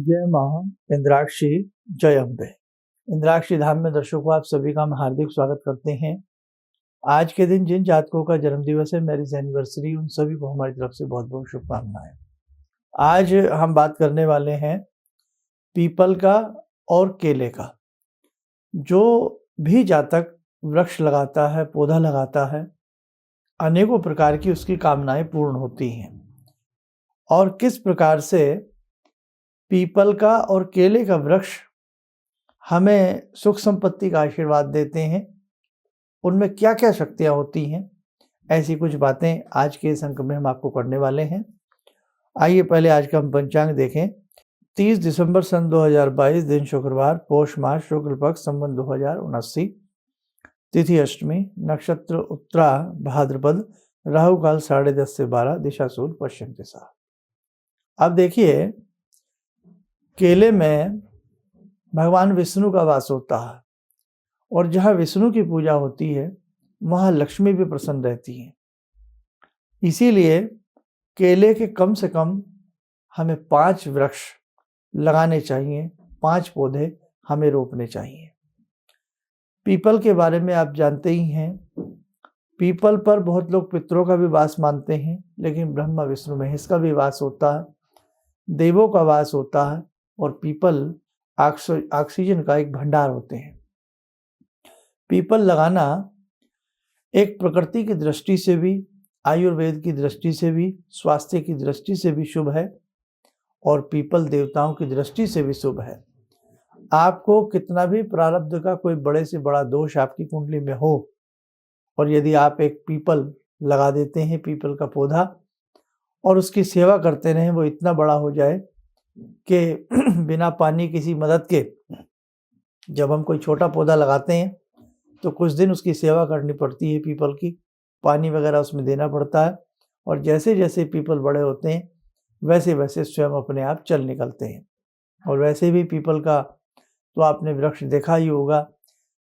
जय मां इंद्राक्षी, जय अम्बे। इंद्राक्षी धाम में दर्शकों आप सभी का हम हार्दिक स्वागत करते हैं। आज के दिन जिन जातकों का जन्मदिवस है, मैरिज एनिवर्सरी, उन सभी को हमारी तरफ से बहुत बहुत शुभकामनाएं। आज हम बात करने वाले हैं पीपल का और केले का। जो भी जातक वृक्ष लगाता है, पौधा लगाता है, अनेकों प्रकार की उसकी कामनाएं पूर्ण होती हैं। और किस प्रकार से पीपल का और केले का वृक्ष हमें सुख संपत्ति का आशीर्वाद देते हैं, उनमें क्या क्या शक्तियां होती हैं, ऐसी कुछ बातें आज के इस अंक में हम आपको करने वाले हैं। आइए पहले आज का हम पंचांग देखें। 30 दिसंबर सन 2022, दिन शुक्रवार, पौष मास, शुक्ल पक्ष, संवत 2079, तिथि अष्टमी, नक्षत्र उत्तरा भाद्रपद, राहु काल 10:30 से 12, दिशा सूर्य पश्चिम दिशा। अब देखिए, केले में भगवान विष्णु का वास होता है और जहाँ विष्णु की पूजा होती है वहाँ लक्ष्मी भी प्रसन्न रहती है। इसीलिए केले के कम से कम हमें 5 वृक्ष लगाने चाहिए, 5 पौधे हमें रोपने चाहिए। पीपल के बारे में आप जानते ही हैं। पीपल पर बहुत लोग पितरों का भी वास मानते हैं, लेकिन ब्रह्मा विष्णु महेश का भी वास होता है, देवों का वास होता है और पीपल ऑक्सीजन का एक भंडार होते हैं। पीपल लगाना एक प्रकृति की दृष्टि से भी, आयुर्वेद की दृष्टि से भी, स्वास्थ्य की दृष्टि से भी शुभ है और पीपल देवताओं की दृष्टि से भी शुभ है। आपको कितना भी प्रारब्ध का कोई बड़े से बड़ा दोष आपकी कुंडली में हो और यदि आप एक पीपल लगा देते हैं, पीपल का पौधा, और उसकी सेवा करते रहें, वो इतना बड़ा हो जाए कि बिना पानी किसी मदद के, जब हम कोई छोटा पौधा लगाते हैं तो कुछ दिन उसकी सेवा करनी पड़ती है पीपल की, पानी वगैरह उसमें देना पड़ता है और जैसे जैसे पीपल बड़े होते हैं वैसे वैसे स्वयं अपने आप चल निकलते हैं। और वैसे भी पीपल का तो आपने वृक्ष देखा ही होगा,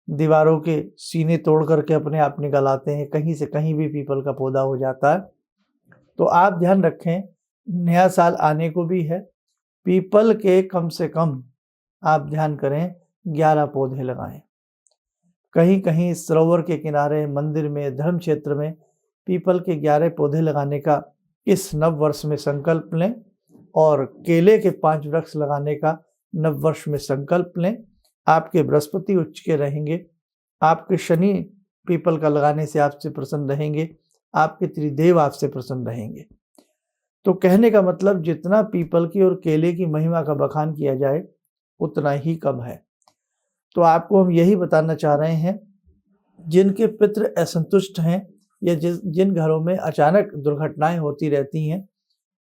दीवारों के सीने तोड़ करके अपने आप निकल आते हैं, कहीं से कहीं भी पीपल का पौधा हो जाता है। तो आप ध्यान रखें, नया साल आने को भी है, पीपल के कम से कम आप ध्यान करें 11 पौधे लगाएं। कहीं कहीं सरोवर के किनारे, मंदिर में, धर्म क्षेत्र में पीपल के 11 पौधे लगाने का इस नव वर्ष में संकल्प लें और केले के 5 वृक्ष लगाने का नव वर्ष में संकल्प लें। आपके बृहस्पति उच्च के रहेंगे, आपके शनि पीपल का लगाने से आपसे प्रसन्न रहेंगे, आपके त्रिदेव आपसे प्रसन्न रहेंगे। तो कहने का मतलब, जितना पीपल की और केले की महिमा का बखान किया जाए उतना ही कम है। तो आपको हम यही बताना चाह रहे हैं, जिनके पितृ असंतुष्ट हैं या जिन घरों में अचानक दुर्घटनाएं होती रहती हैं,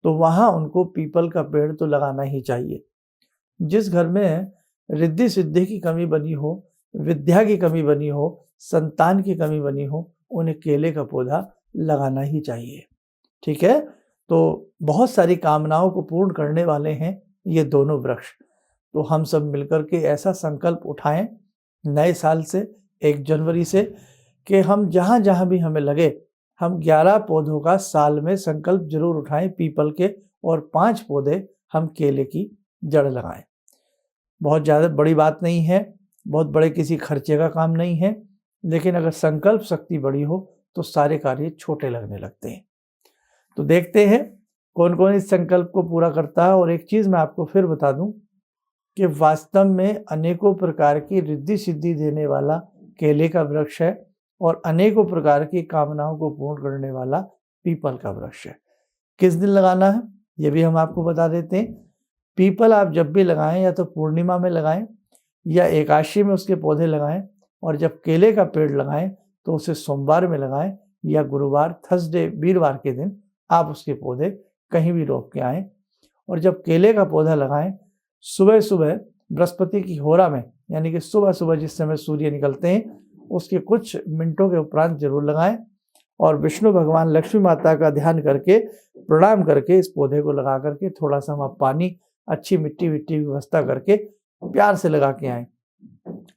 तो वहाँ उनको पीपल का पेड़ तो लगाना ही चाहिए। जिस घर में रिद्धि सिद्धि की कमी बनी हो, विद्या की कमी बनी हो, संतान की कमी बनी हो, उन्हें केले का पौधा लगाना ही चाहिए। ठीक है, तो बहुत सारी कामनाओं को पूर्ण करने वाले हैं ये दोनों वृक्ष। तो हम सब मिलकर के ऐसा संकल्प उठाएं नए साल से, 1 जनवरी से, कि हम जहाँ जहाँ भी हमें लगे, हम 11 पौधों का साल में संकल्प जरूर उठाएं पीपल के, और 5 पौधे हम केले की जड़ लगाएं। बहुत ज़्यादा बड़ी बात नहीं है, बहुत बड़े किसी खर्चे का काम नहीं है, लेकिन अगर संकल्प शक्ति बड़ी हो तो सारे कार्य छोटे लगने लगते हैं। तो देखते हैं कौन कौन इस संकल्प को पूरा करता है। और एक चीज़ मैं आपको फिर बता दूं कि वास्तव में अनेकों प्रकार की रिद्धि सिद्धि देने वाला केले का वृक्ष है और अनेकों प्रकार की कामनाओं को पूर्ण करने वाला पीपल का वृक्ष है। किस दिन लगाना है ये भी हम आपको बता देते हैं। पीपल आप जब भी लगाएं, या तो पूर्णिमा में लगाएं या एकादशी में उसके पौधे लगाएं, और जब केले का पेड़ लगाएं तो उसे सोमवार में लगाएं या गुरुवार, थर्सडे, वीरवार के दिन आप उसके पौधे कहीं भी रोप के आएँ। और जब केले का पौधा लगाएं, सुबह सुबह बृहस्पति की होरा में, यानी कि सुबह सुबह जिस समय सूर्य निकलते हैं उसके कुछ मिनटों के उपरांत जरूर लगाएं और विष्णु भगवान, लक्ष्मी माता का ध्यान करके, प्रणाम करके इस पौधे को लगा करके थोड़ा सा हम पानी, अच्छी मिट्टी की व्यवस्था करके प्यार से लगा के आएँ।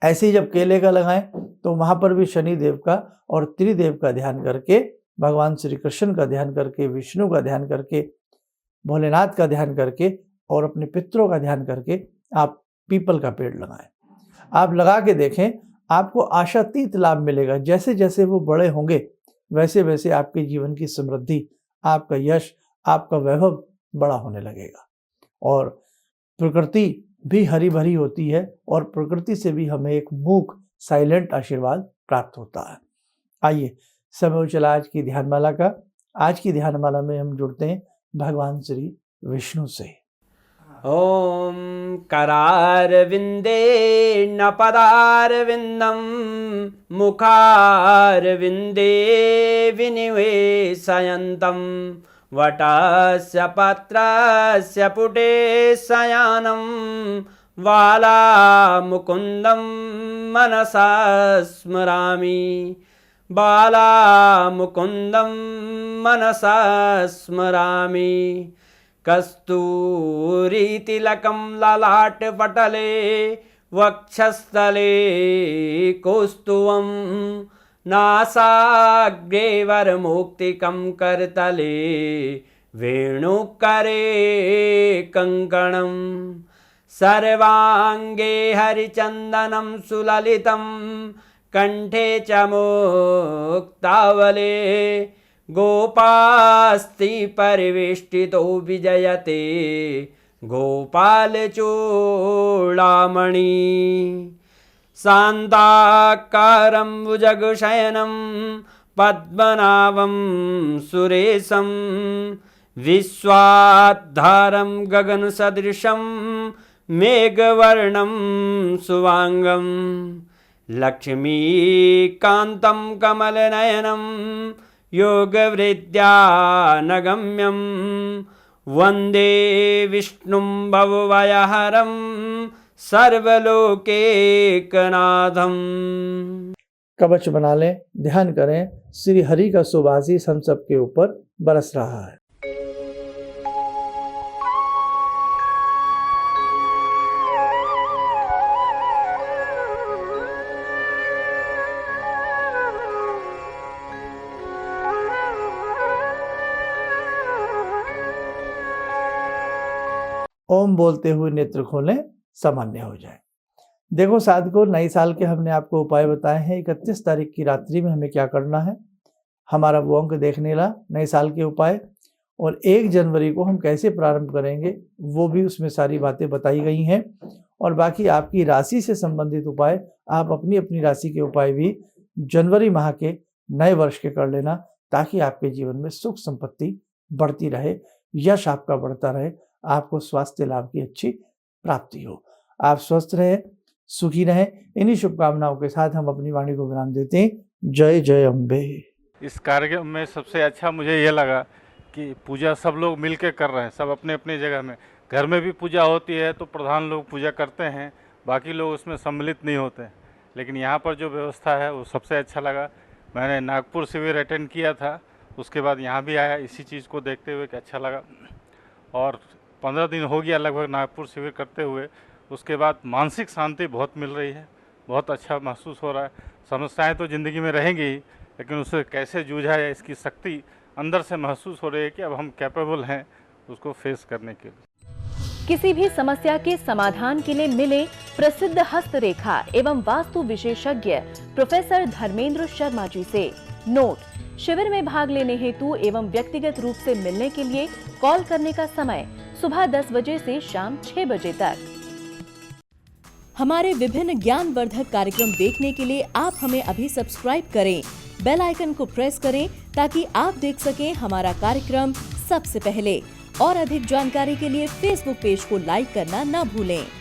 ऐसे ही जब केले का लगाएं तो वहाँ पर भी शनि देव का और त्रिदेव का ध्यान करके, भगवान श्री कृष्ण का ध्यान करके, विष्णु का ध्यान करके, भोलेनाथ का ध्यान करके और अपने पितरों का ध्यान करके आप पीपल का पेड़ लगाएं। आप लगा के देखें, आपको आशातीत लाभ मिलेगा। जैसे जैसे वो बड़े होंगे वैसे वैसे आपके जीवन की समृद्धि, आपका यश, आपका वैभव बड़ा होने लगेगा। और प्रकृति भी हरी भरी होती है और प्रकृति से भी हमें एक मूक साइलेंट आशीर्वाद प्राप्त होता है। आइए समय हो चला आज की ध्यानमाला का। आज की ध्यानमाला में हम जुड़ते हैं भगवान श्री विष्णु से। ॐ करारविन्दे न पदारविन्दं मुखारविन्दे विनिवेशयन्तं वटस्य पत्रस्य पुटे शयनं बालामुकुन्दं मनसा स्मरामि बालामुकुन्दं मनसा स्मरामि कस्तूरीतिलकं ललाटपटले वक्षस्थले कौस्तुभं नासाग्रे वरमौक्तिकं करतले वेणुकरे कङ्कणं सर्वाङ्गे हरिचन्दनं सुललितं कण्ठे च मुक्तावले गोपास्ति परिवेष्टितो विजयते गोपालचूडामणि शान्ताकारं भुजगशयनं पद्मनाभं सुरेशं विश्वाधारं गगनसदृशं मेघवर्णं शुभांगं लक्ष्मीकान्तं कमलनयनं योगवृद्ध्यानगम्यं वन्दे विष्णुं भवभयहरं सर्वलोकैकनाथं। कवच बना लें, ध्यान करें, श्री हरि का शुभ आशीष हम सबके ऊपर बरस रहा है। ओम बोलते हुए नेत्र खोलें, सामान्य हो जाए। देखो साधकों, नए साल के हमने आपको उपाय बताए हैं। 31 तारीख की रात्रि में हमें क्या करना है, हमारा वो अंक देखने ला नए साल के उपाय, और 1 जनवरी को हम कैसे प्रारंभ करेंगे वो भी उसमें सारी बातें बताई गई हैं। और बाकी आपकी राशि से संबंधित उपाय, आप अपनी अपनी राशि के उपाय भी जनवरी माह के नए वर्ष के कर लेना, ताकि आपके जीवन में सुख संपत्ति बढ़ती रहे, यश आपका बढ़ता रहे, आपको स्वास्थ्य लाभ की अच्छी प्राप्ति हो, आप स्वस्थ रहें, सुखी रहें। इन्हीं शुभकामनाओं के साथ हम अपनी वाणी को विराम देते हैं। जय जय अम्बे। इस कार्यक्रम में सबसे अच्छा मुझे ये लगा कि पूजा सब लोग मिल के कर रहे हैं, सब अपने अपने जगह में। घर में भी पूजा होती है तो प्रधान लोग पूजा करते हैं, बाकी लोग उसमें सम्मिलित नहीं होते हैं, लेकिन यहाँ पर जो व्यवस्था है वो सबसे अच्छा लगा। मैंने नागपुर शिविर अटेंड किया था, उसके बाद यहाँ भी आया इसी चीज़ को देखते हुए कि अच्छा लगा। और 15 दिन हो गया लगभग नागपुर शिविर करते हुए। उसके बाद मानसिक शांति बहुत मिल रही है, बहुत अच्छा महसूस हो रहा है। समस्याएं तो ज़िंदगी में रहेंगी ही, लेकिन उससे कैसे जूझा जाए इसकी शक्ति अंदर से महसूस हो रही है कि अब हम कैपेबल हैं उसको फेस करने के लिए। किसी भी समस्या के समाधान के लिए मिले प्रसिद्ध हस्तरेखा एवं वास्तु विशेषज्ञ प्रोफेसर धर्मेंद्र शर्मा जी से। नोट: शिविर में भाग लेने हेतु एवं व्यक्तिगत रूप से मिलने के लिए कॉल करने का समय सुबह 10 बजे से शाम 6 बजे तक। हमारे विभिन्न ज्ञानवर्धक कार्यक्रम देखने के लिए आप हमें अभी सब्सक्राइब करें, बेल आइकन को प्रेस करें ताकि आप देख सकें हमारा कार्यक्रम सबसे पहले। और अधिक जानकारी के लिए फेसबुक पेज को लाइक करना न भूलें।